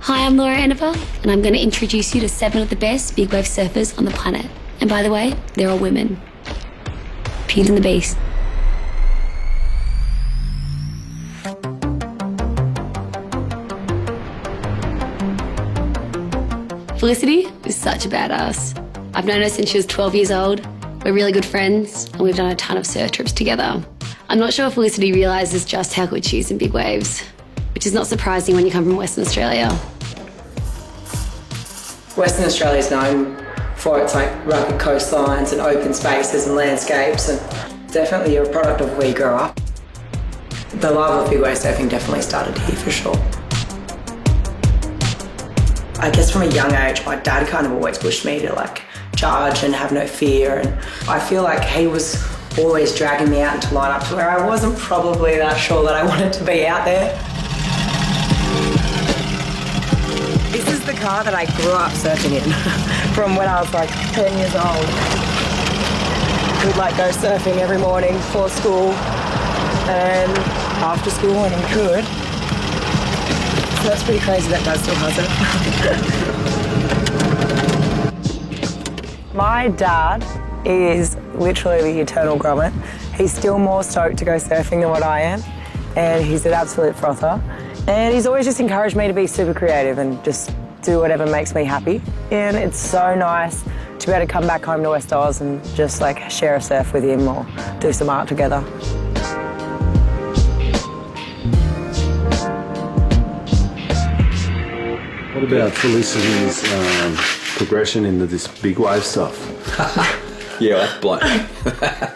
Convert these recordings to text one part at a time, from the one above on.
Hi, I'm Laura Enever, and I'm going to introduce you to 7 of the best big wave surfers on the planet. And by the way, they're all women. Beauty and the Beast. Felicity is such a badass. I've known her since she was 12 years old. We're really good friends, and we've done a ton of surf trips together. I'm not sure Felicity realises just how good she is in big waves, which is not surprising when you come from Western Australia. Western Australia is known for its rugged coastlines and open spaces and landscapes, and definitely a product of where you grow up. The love of big wave surfing definitely started here for sure. I guess from a young age, my dad kind of always pushed me to charge and have no fear, and I feel like he was always dragging me out into lineups where I wasn't probably that sure that I wanted to be out there. This is the car that I grew up surfing in from when I was 10 years old. We'd go surfing every morning before school and after school when we could. So that's pretty crazy that Dad still has it. My dad is literally the eternal grommet. He's still more stoked to go surfing than what I am, and he's an absolute frother. And he's always just encouraged me to be super creative and just do whatever makes me happy. And it's so nice to be able to come back home to West Oz and just share a surf with him or do some art together. What about Felicity's progression into this big wave stuff? Yeah, that's blown.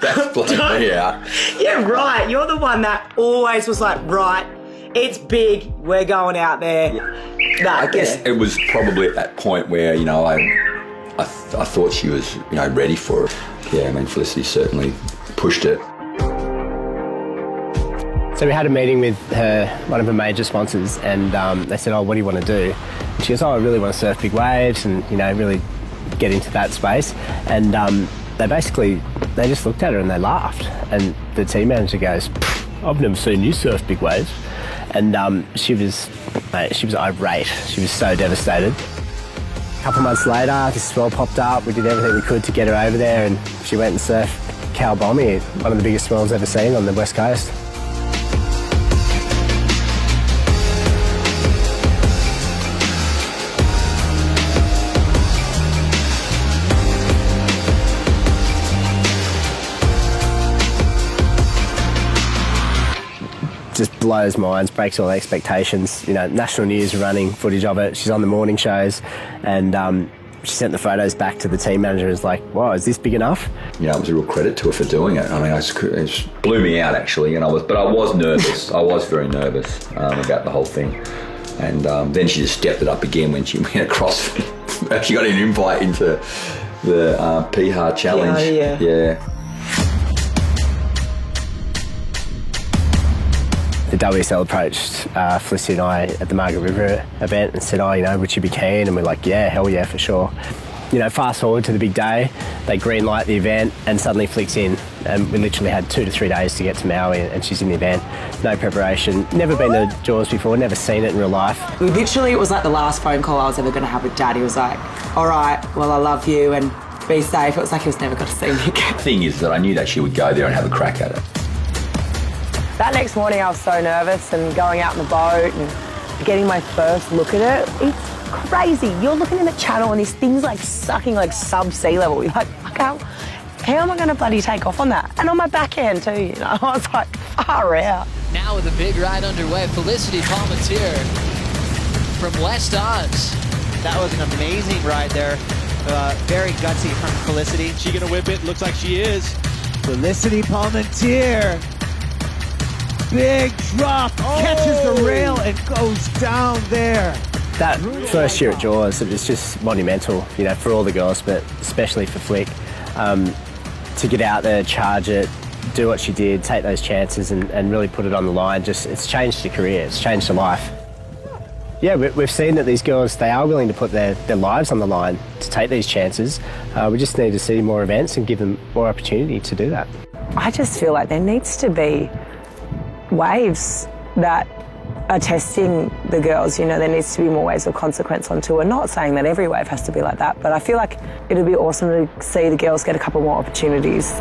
That's blown me out. Yeah, right. You're the one that always was right, it's big, we're going out there. Yeah. I guess it was probably at that point where, I thought she was, ready for it. Yeah, Felicity certainly pushed it. So we had a meeting with one of her major sponsors, and they said, what do you want to do? And she goes, I really want to surf big waves and, really get into that space. And they just looked at her and they laughed. And the team manager goes, I've never seen you surf big waves. And she was irate. She was so devastated. A couple months later, this swell popped up. We did everything we could to get her over there, and she went and surfed Cal Bommy, one of the biggest swells ever seen on the West Coast. Just blows minds, breaks all expectations. National news are running footage of it. She's on the morning shows, and she sent the photos back to the team manager and was like, wow, is this big enough? It was a real credit to her for doing it. It blew me out actually, but I was nervous. I was very nervous about the whole thing. And then she just stepped it up again when she went across. She got an invite into the PHAR challenge. Yeah. The WSL approached Felicity and I at the Margaret River event and said, would you be keen? And we're like, yeah, hell yeah, for sure. Fast forward to the big day, they green light the event and suddenly Flick's in. And we literally had 2 to 3 days to get to Maui and she's in the event. No preparation, never been to Jaws before, never seen it in real life. It was the last phone call I was ever going to have with Dad. He was like, all right, well, I love you and be safe. It was he was never going to see me again. The thing is that I knew that she would go there and have a crack at it. That next morning I was so nervous and going out in the boat and getting my first look at it. It's crazy. You're looking in the channel and this thing's sucking sub-sea level. You're like, how am I going to bloody take off on that? And on my backhand too, I was like, far out. Now with a big ride underway, Felicity Palmateer from West Oz. That was an amazing ride there. Very gutsy from Felicity. She gonna whip it? Looks like she is. Felicity Palmateer. Big drop, catches the rail and goes down there. That first year at Jaws, it was just monumental, for all the girls, but especially for Flick. To get out there, charge it, do what she did, take those chances and really put it on the line. It's changed her career, it's changed her life. Yeah, we've seen that these girls, they are willing to put their lives on the line to take these chances. We just need to see more events and give them more opportunity to do that. I just feel there needs to be waves that are testing the girls. You know, there needs to be more waves of consequence on tour. Not saying that every wave has to be like that, but I feel like it would be awesome to see the girls get a couple more opportunities.